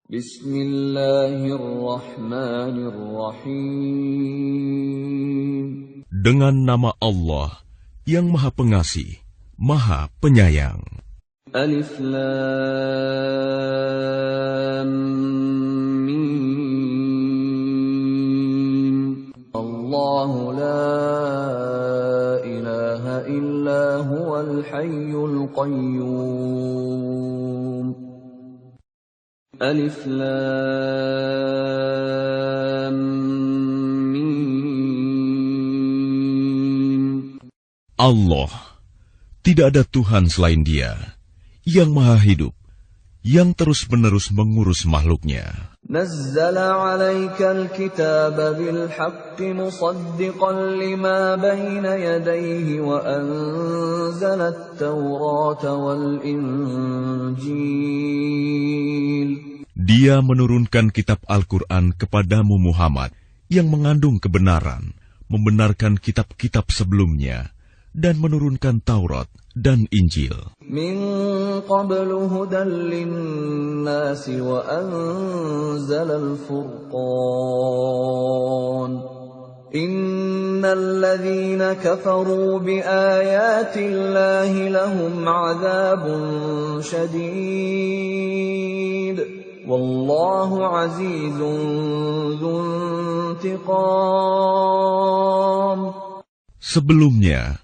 Bismillahirrahmanirrahim. Dengan nama Allah yang Maha Pengasih, Maha Penyayang. Alif Lam Mim. Allahu la ilaha illa huwal hayyul qayyum. Alif Lam Mim. Allah, tidak ada Tuhan selain Dia, yang Maha Hidup, yang terus-menerus mengurus makhluknya. Nazzala 'alaikal kitaba bil haqqi musaddiqan lima bayna yadayhi wa anzala at-taurata wal injil. Dia menurunkan kitab Al-Quran kepadamu Muhammad yang mengandung kebenaran, membenarkan kitab-kitab sebelumnya, dan menurunkan Taurat dan Injil. Min qablu hudan linnasi wa anzala al-furqan. Innal ladzina kafaru bi ayati Allahi lahum 'adzabun syadid. Wallahu 'azizun dzuntiqam. Sebelumnya,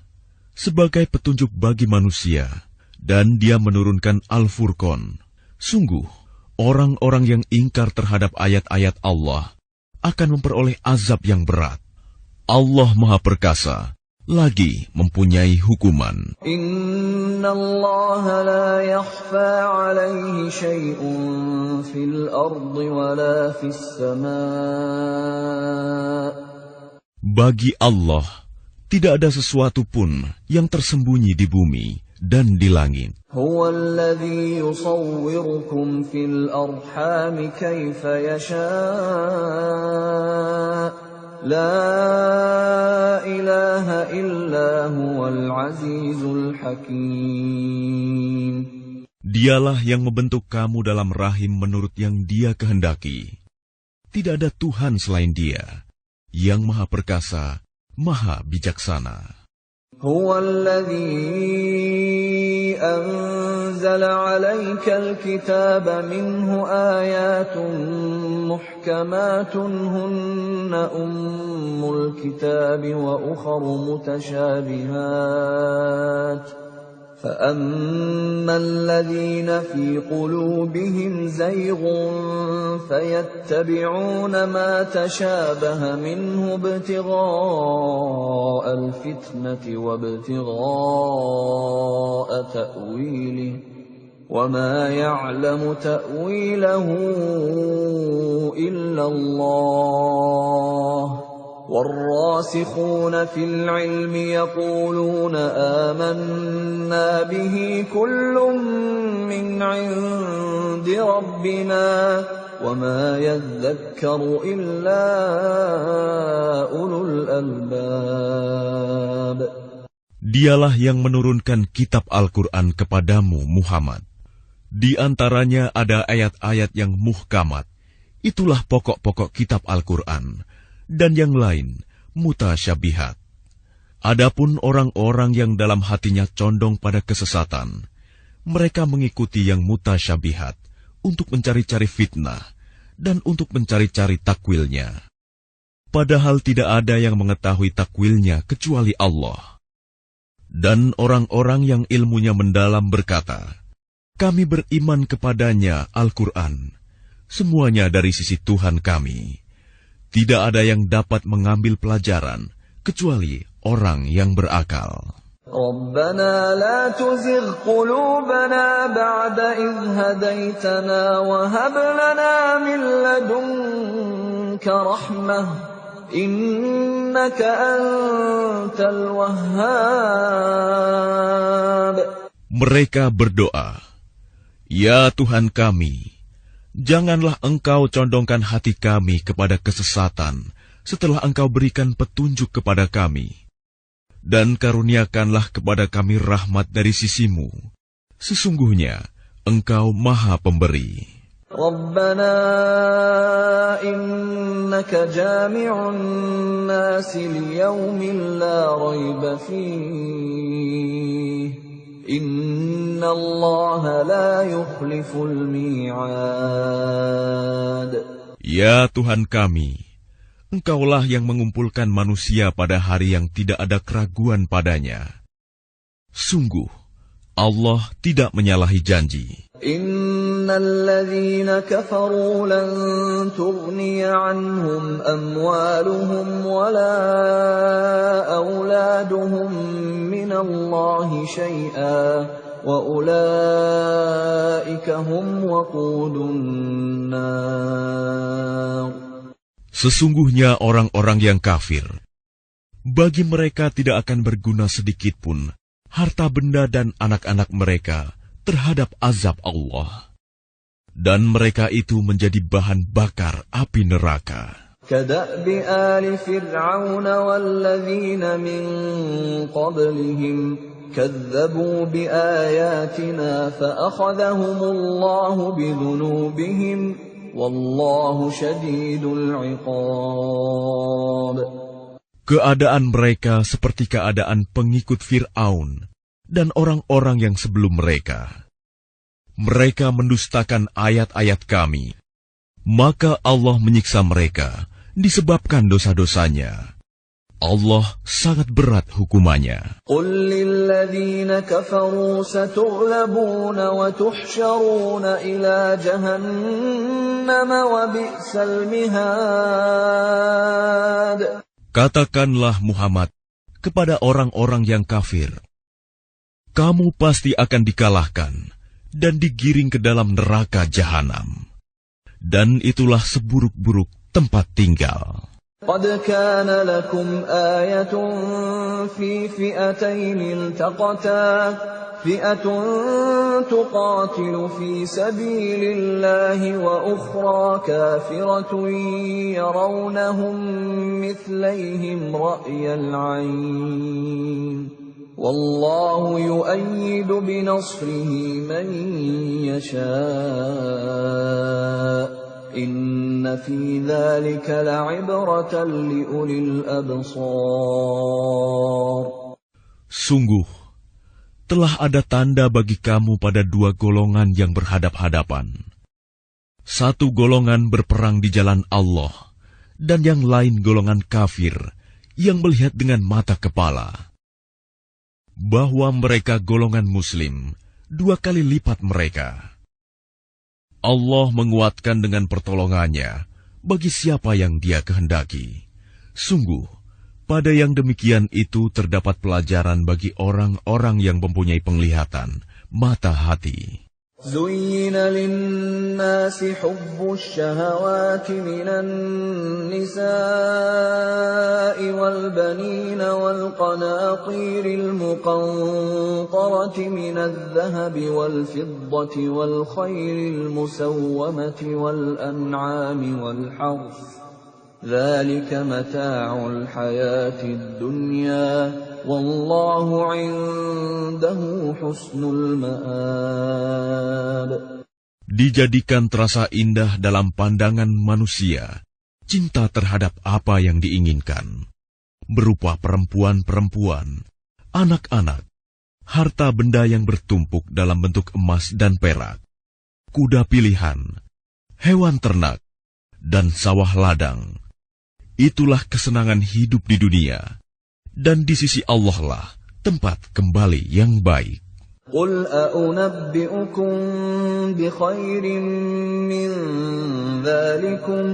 sebagai petunjuk bagi manusia, dan Dia menurunkan Al-Furqan. Sungguh, orang-orang yang ingkar terhadap ayat-ayat Allah akan memperoleh azab yang berat. Allah Maha Perkasa, lagi mempunyai hukuman. Inna Allah la yakhfa 'alaihi syai'un fil ardi wa la fis sama'. Bagi Allah, tidak ada sesuatu pun yang tersembunyi di bumi dan di langit. Huwa alladhi yusawwirukum fil arham kaifa yasha'. La ilaha illa huwal azizul hakim. Dialah yang membentuk kamu dalam rahim menurut yang Dia kehendaki. Tidak ada Tuhan selain Dia, yang Maha Perkasa, Maha Bijaksana. هو الذي أنزل عليك الكتاب منه آيات محكمات هن أم الكتاب وأخر متشابهات فأما الذين في قلوبهم زيغ فيتبعون ما تشابه منه ابتغاء الفتنة وابتغاء تأويله وما يعلم تأويله إلا الله والراسخون في العلم يقولون آمنا به كل من عند ربنا وما يذكر إلا أولو الألباب. Dialah yang menurunkan kitab Al-Quran kepadamu Muhammad. Di antaranya ada ayat-ayat yang muhkamat. Itulah pokok-pokok kitab Al-Quran. Dan yang lain, mutasyabihat. Adapun orang-orang yang dalam hatinya condong pada kesesatan, mereka mengikuti yang mutasyabihat untuk mencari-cari fitnah dan untuk mencari-cari takwilnya. Padahal tidak ada yang mengetahui takwilnya kecuali Allah. Dan orang-orang yang ilmunya mendalam berkata, kami beriman kepadanya Al-Quran, semuanya dari sisi Tuhan kami. Tidak ada yang dapat mengambil pelajaran kecuali orang yang berakal. Rabbana la tuzigh qulubana ba'da idh hadaitana wa hab lana min ladunka rahmah innaka antal wahhab. Mereka berdoa, ya Tuhan kami, janganlah Engkau condongkan hati kami kepada kesesatan setelah Engkau berikan petunjuk kepada kami. Dan karuniakanlah kepada kami rahmat dari sisi-Mu. Sesungguhnya Engkau Maha Pemberi. ربنا إنك جامع الناس ليوم لا ريب فيه إن الله لا يخلف الميعاد. Ya Tuhan kami, Engkaulah yang mengumpulkan manusia pada hari yang tidak ada keraguan padanya. Sungguh, Allah tidak menyalahi janji. Innal ladzina kafaru lan tughniya anhum amwaluhum wala auladuhum minallahi syai'a wa ulaika hum waqudun nar. Sesungguhnya orang-orang yang kafir, bagi mereka tidak akan berguna sedikitpun harta benda dan anak-anak mereka terhadap azab Allah. Dan mereka itu menjadi bahan bakar api neraka. Kada'bi ali fir'aun walladzina min qablihim kadzabu biayatina fa'akhadhahumullahu bidhunubihim wallahu syadidul 'iqab. Keadaan mereka seperti keadaan pengikut Fir'aun dan orang-orang yang sebelum mereka. Mereka mendustakan ayat-ayat kami, maka Allah menyiksa mereka disebabkan dosa-dosanya. Allah sangat berat hukumannya. Qul lilladzina kafaru satughlabuna wa tuhsyaruna ila jahannam wa bi'sal mihad. Katakanlah Muhammad kepada orang-orang yang kafir, kamu pasti akan dikalahkan dan digiring ke dalam neraka jahanam. Dan itulah seburuk-buruk tempat tinggal. قد كان لكم آية في فئتين التقتا فئة تقاتل في سبيل الله وأخرى كافرة يرونهم مثليهم رأي العين والله يؤيد بنصره من يشاء إن في ذلك لعبرة لأولي الأبصار. Sungguh, telah ada tanda bagi kamu pada dua golongan yang berhadap-hadapan. Satu golongan berperang di jalan Allah, dan yang lain golongan kafir yang melihat dengan mata kepala. Bahwa mereka golongan muslim, dua kali lipat mereka. Allah menguatkan dengan pertolongannya bagi siapa yang Dia kehendaki. Sungguh, pada yang demikian itu terdapat pelajaran bagi orang-orang yang mempunyai penglihatan, mata hati. زين للناس حب الشهوات من النساء والبنين والقناطير المقنطرة من الذهب والفضة والخيل المسومة والأنعام والحرث ذلك متاع الحياة الدنيا والله عنده حسن المآب. Dijadikan terasa indah dalam pandangan manusia cinta terhadap apa yang diinginkan, berupa perempuan-perempuan, anak-anak, harta benda yang bertumpuk dalam bentuk emas dan perak, kuda pilihan, hewan ternak, dan sawah ladang. Itulah kesenangan hidup di dunia, dan di sisi Allah lah tempat kembali yang baik. قل أأنبئكم بخير من ذلكم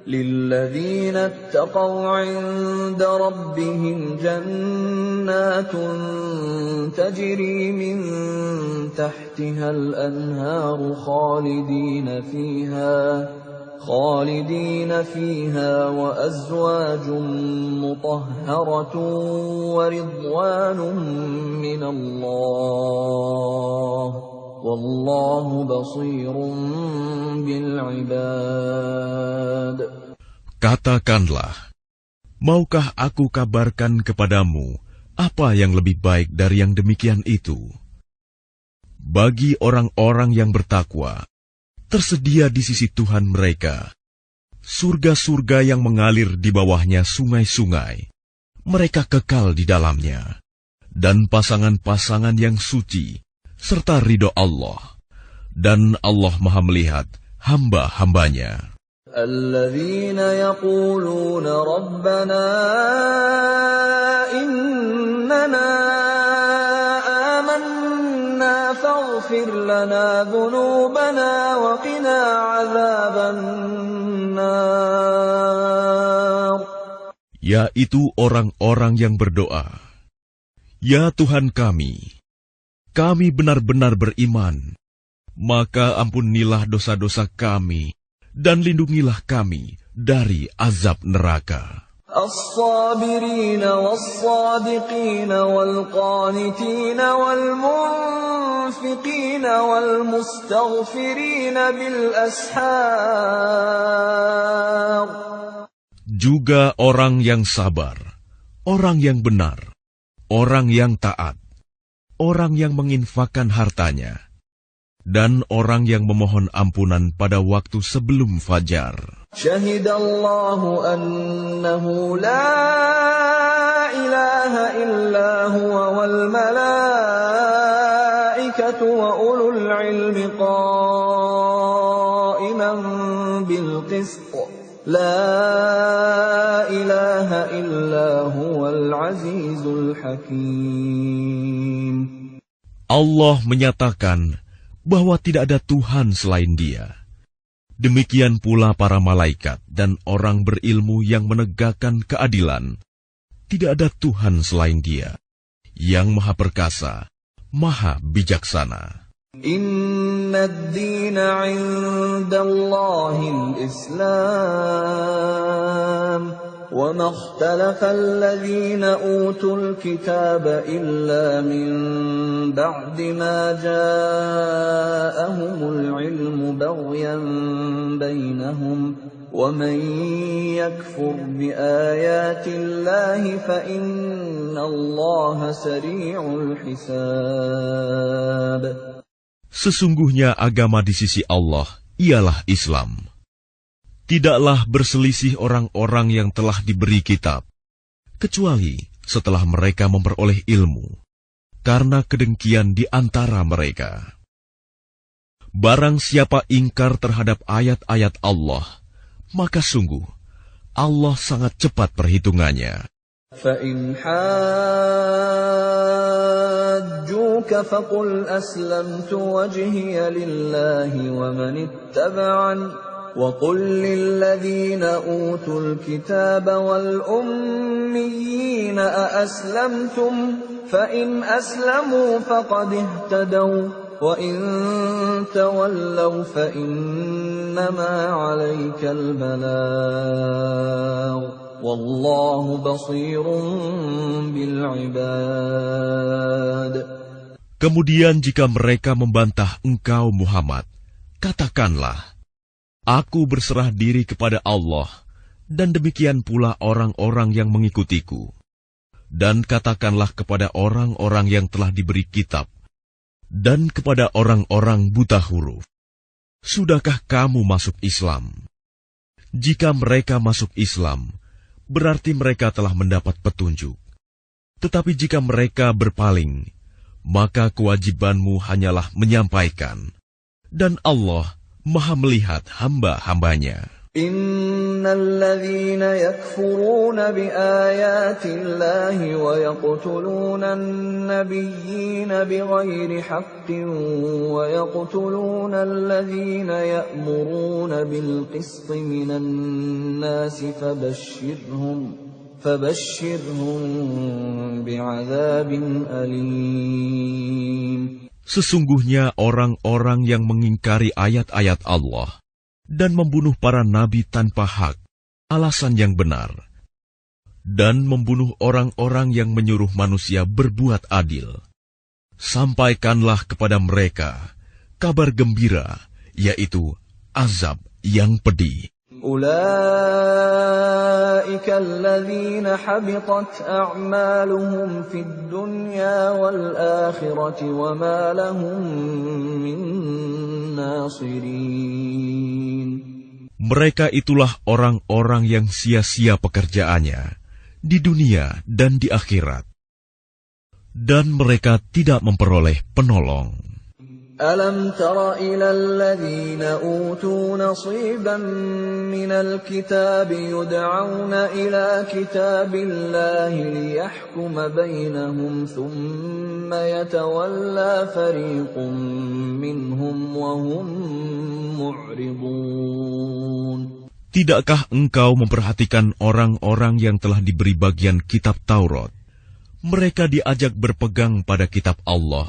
للذين اتقوا عند ربهم جنات تجري من تحتها الأنهار خالدين فيها وأزواج مطهرة ورضوان من الله والله بصير بالعباد. Katakanlah, maukah aku kabarkan kepadamu apa yang lebih baik dari yang demikian itu? Bagi orang-orang yang bertakwa, tersedia di sisi Tuhan mereka surga-surga yang mengalir di bawahnya sungai-sungai. Mereka kekal di dalamnya, dan pasangan-pasangan yang suci, serta ridho Allah. Dan Allah Maha melihat hamba-hambanya. الذين يقولون ربنا إننا آمنا فاغفر لنا ذنوبنا وقنا عذاب النار. Yaitu orang-orang yang berdoa, Ya Tuhan kami benar-benar beriman, maka ampunilah dosa-dosa kami, dan lindungilah kami dari azab neraka. الصابرين والصادقين والقانتين والمنفقين والمستغفرين بالأسحار. Juga orang yang sabar, orang yang benar, orang yang taat, orang yang menginfakkan hartanya, dan orang yang memohon ampunan pada waktu sebelum fajar. Syahidallahu annahu la ilaha illa huwa wal malaikatu wa ulul ilmi qa'iman bil qist. La ilaha illa huwal azizul hakim. Allah menyatakan bahwa tidak ada Tuhan selain Dia. Demikian pula para malaikat dan orang berilmu yang menegakkan keadilan. Tidak ada Tuhan selain Dia, yang Maha Perkasa, Maha Bijaksana. Inna ad-dina 'indallahil Islam. وَمَا اخْتَلَفَ الَّذِينَ أُوتُوا الْكِتَابَ إِلَّا مِنْ بَعْدِ مَا جَاءَهُمُ الْعِلْمُ بَغْيًا بَيْنَهُمْ وَمَنْ يَكْفُرْ بِآيَاتِ اللَّهِ فَإِنَّ اللَّهَ سَرِيعُ الْحِسَابِ. Sesungguhnya agama di sisi Allah ialah Islam. Tidaklah berselisih orang-orang yang telah diberi kitab, kecuali setelah mereka memperoleh ilmu, karena kedengkian di antara mereka. Barang siapa ingkar terhadap ayat-ayat Allah, maka sungguh Allah sangat cepat perhitungannya. فَإِنْ حَاجُّوكَ فَقُلْ أَسْلَمْتُ وَجْهِيَ لِلَّهِ وَمَنِ اتَّبَعَنِ وَقُلْ لِلَّذِينَ أُوتُوا الْكِتَابَ وَالْأُمِّيِّينَ أَأَسْلَمْتُمْ فَإِنْ أَسْلَمُوا فَقَدِ اهْتَدَوْا وَإِنْ تَوَلَّوْا فَإِنَّمَا عَلَيْكَ الْبَلَاغُ وَاللَّهُ بَصِيرٌ بِالْعِبَادِ. Kemudian jika mereka membantah engkau Muhammad, katakanlah, Aku berserah diri kepada Allah, dan demikian pula orang-orang yang mengikutiku. Dan katakanlah kepada orang-orang yang telah diberi kitab, dan kepada orang-orang buta huruf, Sudahkah kamu masuk Islam? Jika mereka masuk Islam, berarti mereka telah mendapat petunjuk. Tetapi jika mereka berpaling, maka kewajibanmu hanyalah menyampaikan. Dan Allah Maha melihat hamba-hambanya. Innalladzina yakfuruna biayatillahi wa yaqtuluna an-nabiyyina bighairi haqqin wa yaqtuluna alladzina ya'muruna bil qisti minan nasi fabashshirhum bi'adzabin alim. Sesungguhnya orang-orang yang mengingkari ayat-ayat Allah dan membunuh para nabi tanpa hak, alasan yang benar, dan membunuh orang-orang yang menyuruh manusia berbuat adil, sampaikanlah kepada mereka kabar gembira, yaitu azab yang pedih. أولئك الذين حبطت أعمالهم في الدنيا والآخرة وما لهم من ناصرين. Mereka itulah orang-orang yang sia-sia pekerjaannya di dunia dan di akhirat, dan mereka tidak memperoleh penolong. ألم تر إلى الذين أوتوا نصيبا من الكتاب يدعون إلى كتاب الله ليحكم بينهم ثم يتولى فريق منهم وهم معرضون. Tidakkah engkau memperhatikan orang-orang yang telah diberi bagian kitab Taurat? Mereka diajak berpegang pada kitab Allah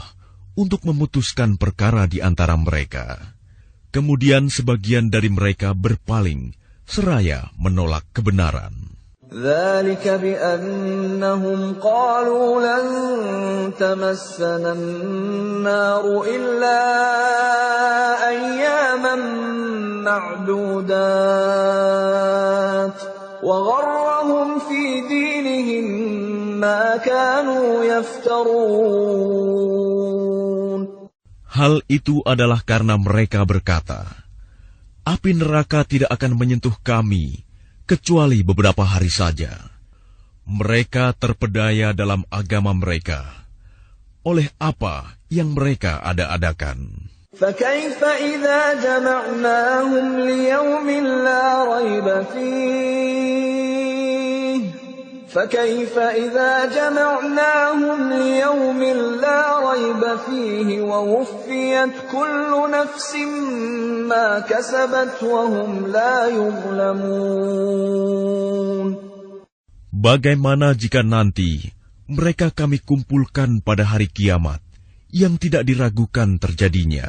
untuk memutuskan perkara di antara mereka. Kemudian sebagian dari mereka berpaling, seraya menolak kebenaran. ذلك بأنهم قالوا لن تمسنا النار إلا أياما معدودات وغرهم في دينهم ما كانوا يفترون. Hal itu adalah karena mereka berkata, api neraka tidak akan menyentuh kami kecuali beberapa hari saja. Mereka terpedaya dalam agama mereka oleh apa yang mereka ada-adakan. فكيف إذا جمعناهم ليوم لا ريب فيه فكيف إذا جمعناهم ليوم لا ريب فيه ووفيت كل نفس ما كسبت وهم لا يظلمون. Bagaimana jika nanti mereka kami kumpulkan pada hari kiamat yang tidak diragukan terjadinya,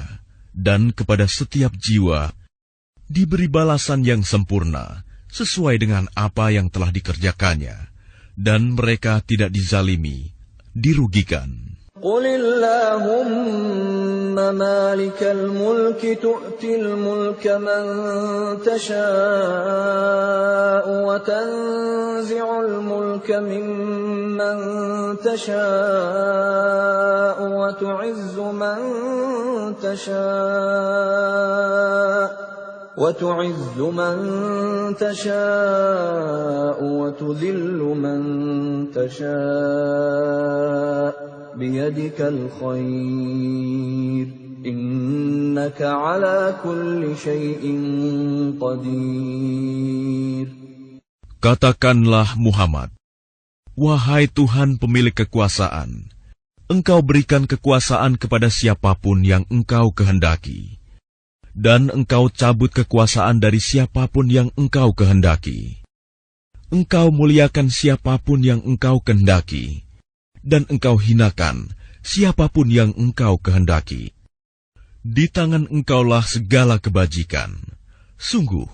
dan kepada setiap jiwa diberi balasan yang sempurna sesuai dengan apa yang telah dikerjakannya, dan mereka tidak dizalimi, dirugikan. قل اللهم مالك الملك تؤتي الملك من تشاء وتنزع الملك ممن تشاء وتعز من تشاء وتذل من تشاء بيدك الخير إنك على كل شيء قدير. Katakanlah Muhammad, wahai Tuhan pemilik kekuasaan, Engkau berikan kekuasaan kepada siapapun yang Engkau kehendaki, dan Engkau cabut kekuasaan dari siapapun yang Engkau kehendaki. Engkau muliakan siapapun yang Engkau kehendaki, dan Engkau hinakan siapapun yang Engkau kehendaki. Di tangan Engkaulah segala kebajikan. Sungguh,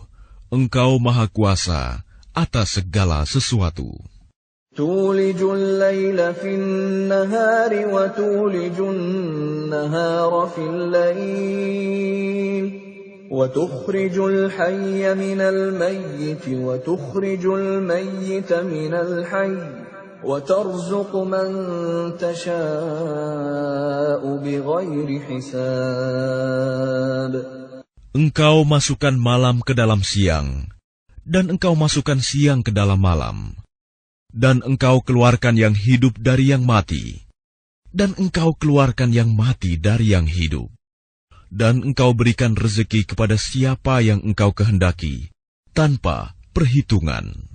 Engkau Maha Kuasa atas segala sesuatu. تولج الليل في النهار وتولج النهار في الليل وتخرج الحي من الميت وتخرج الميت من الحي وترزق من تشاء بغير حساب. Engkau masukkan malam ke dalam siang, dan Engkau masukkan siang ke dalam malam, dan Engkau keluarkan yang hidup dari yang mati, dan Engkau keluarkan yang mati dari yang hidup, dan Engkau berikan rezeki kepada siapa yang Engkau kehendaki, tanpa perhitungan.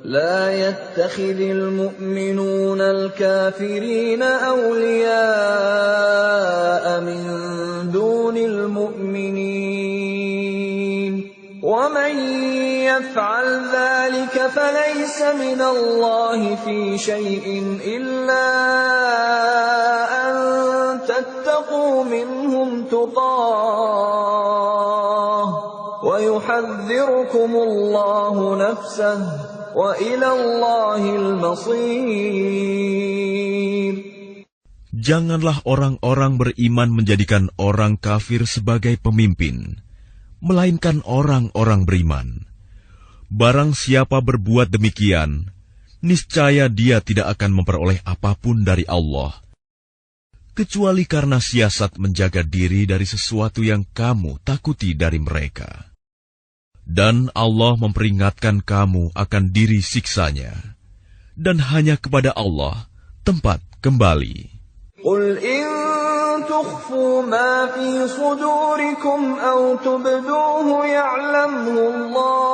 لا يتخذ المؤمنون الكافرين أولياء من دون المؤمنين ومن يفعل ذلك فليس من الله في شيء إلا أن تتقوا منهم تقاه ويحذركم الله نفسه وإلى الله المصير. Janganlah orang-orang beriman menjadikan orang kafir sebagai pemimpin, melainkan orang-orang beriman. Barang siapa berbuat demikian, niscaya dia tidak akan memperoleh apapun dari Allah, kecuali karena siasat menjaga diri dari sesuatu yang kamu takuti dari mereka. Dan Allah memperingatkan kamu akan diri siksanya, dan hanya kepada Allah tempat kembali. Qul in tukhfu ma fi sudurikum aw tubduhu ya'lamhu Allah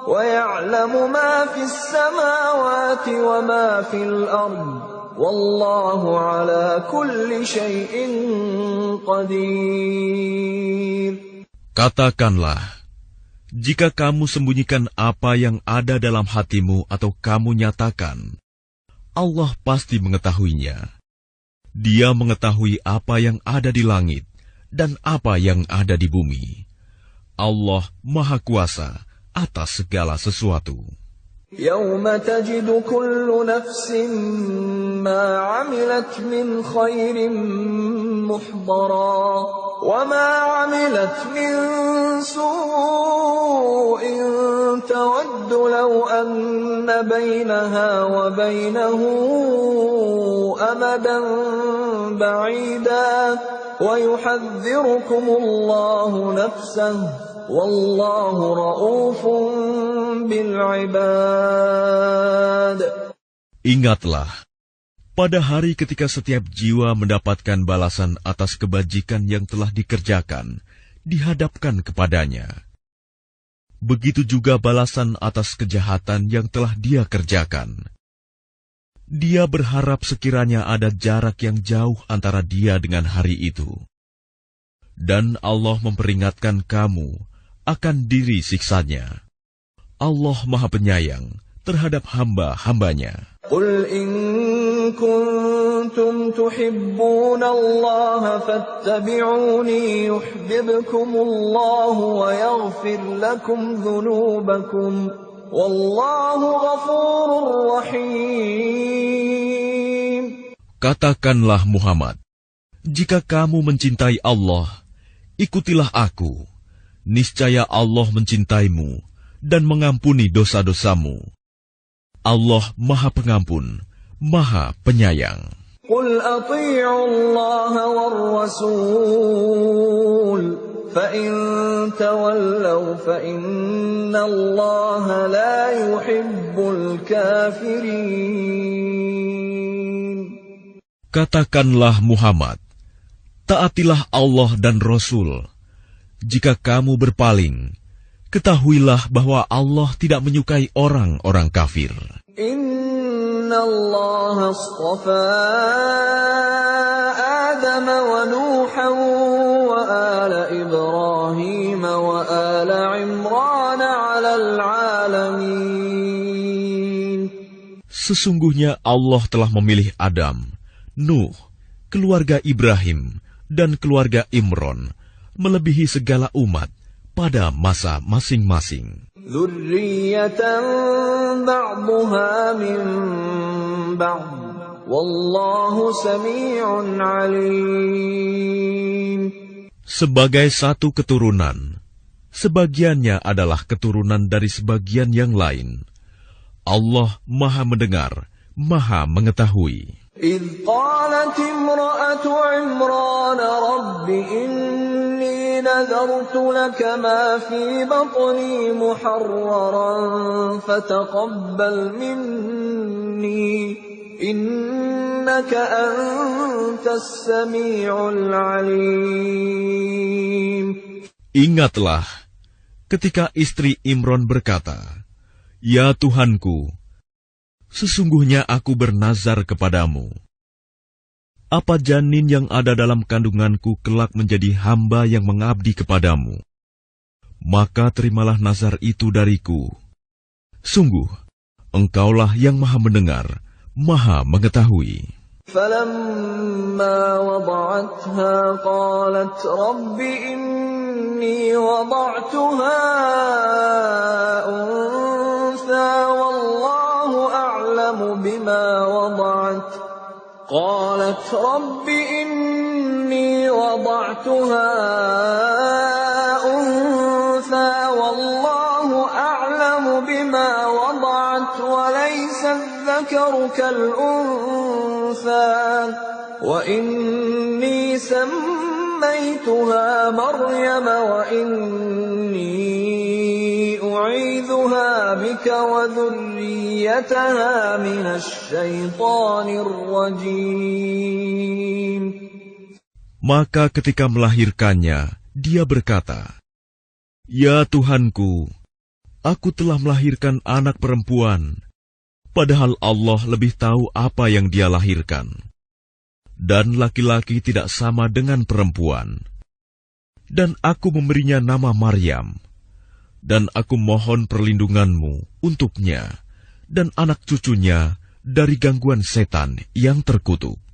wa ya'lamu ma fis samawati wa ma fil ard wallahu ala kulli syai'in qadir. Katakanlah, jika kamu sembunyikan apa yang ada dalam hatimu atau kamu nyatakan, Allah pasti mengetahuinya. Dia mengetahui apa yang ada di langit dan apa yang ada di bumi. Allah Maha Kuasa atas segala sesuatu. يَوْمَ تَجِدُ كُلُّ نَفْسٍ مَّا عَمِلَتْ مِنْ خَيْرٍ مُحْضَرًا وَمَا عَمِلَتْ مِنْ سُوءٍ تَوَدُّ لَوْ أَنَّ بَيْنَهَا وَبَيْنَهُ أَمَدًا بَعِيدًا وَيُحَذِّرُكُمُ اللَّهُ نَفْسَهُ وَاللَّهُ رَءُوفٌ بِالْعِبَادِ. Ingatlah, pada hari ketika setiap jiwa mendapatkan balasan atas kebajikan yang telah dikerjakan, dihadapkan kepadanya. Begitu juga balasan atas kejahatan yang telah dia kerjakan. Dia berharap sekiranya ada jarak yang jauh antara dia dengan hari itu. Dan Allah memperingatkan kamu akan diri siksanya. Allah Maha Penyayang terhadap hamba-hambanya. Qul in kuntum tuhibbuna Allah fattabi'uni yuhibbukumullah wa yaghfir lakum dhunubakum wallahu ghafurur rahim. Katakanlah Muhammad, jika kamu mencintai Allah, ikutilah aku. Niscaya Allah mencintaimu dan mengampuni dosa-dosamu. Allah Maha Pengampun, Maha Penyayang. Qul ati'u Allah war Rasul, fa in tawallaw fa inna Allah la yuhibbul kafirin. Katakanlah Muhammad, taatilah Allah dan Rasul. Jika kamu berpaling, ketahuilah bahwa Allah tidak menyukai orang-orang kafir. Inna Allah astafa Adam wa Nuhan wa ala Ibrahim wa ala Imran 'alal 'alamin. Sesungguhnya Allah telah memilih Adam, Nuh, keluarga Ibrahim, dan keluarga Imron melebihi segala umat pada masa masing-masing. Dzurriyyatan ba'dhuha min ba'd wallahu sami'un 'alim. Sebagai satu keturunan, sebagiannya adalah keturunan dari sebagian yang lain. Allah Maha Mendengar, Maha Mengetahui. إذ قالت امرأة عمران رب إني نذرت لك ما في بطني محررا فتقبل مني إنك أنت السميع العليم. Ingatlah ketika istri Imron berkata, "Ya Tuhanku, sesungguhnya aku bernazar kepadamu. Apa janin yang ada dalam kandunganku kelak menjadi hamba yang mengabdi kepadamu? Maka terimalah nazar itu dariku. Sungguh, Engkaulah yang Maha Mendengar, Maha Mengetahui." فَلَمَّا وَضَعَتْهَا قَالَتْ رَبِّ إِنِّي وَضَعْتُهَا أُنثَىٰ وَاللَّهُ أَعْلَمُ بِمَا وَضَعَتْ قَالَتْ رَبِّ إِنِّي وَضَعْتُهَا أُنثَىٰ والله أعلم بما وضعت وليس الذكر كالأنثى وإني سميتها مريم وإني أعيذها بك وذريتها من الشيطان الرجيم. Maka ketika melahirkannya, dia berkata, "Ya Tuhanku, aku telah melahirkan anak perempuan, padahal Allah lebih tahu apa yang dia lahirkan. Dan laki-laki tidak sama dengan perempuan. Dan aku memberinya nama Maryam. Dan aku mohon perlindunganmu untuknya dan anak cucunya dari gangguan setan yang terkutuk."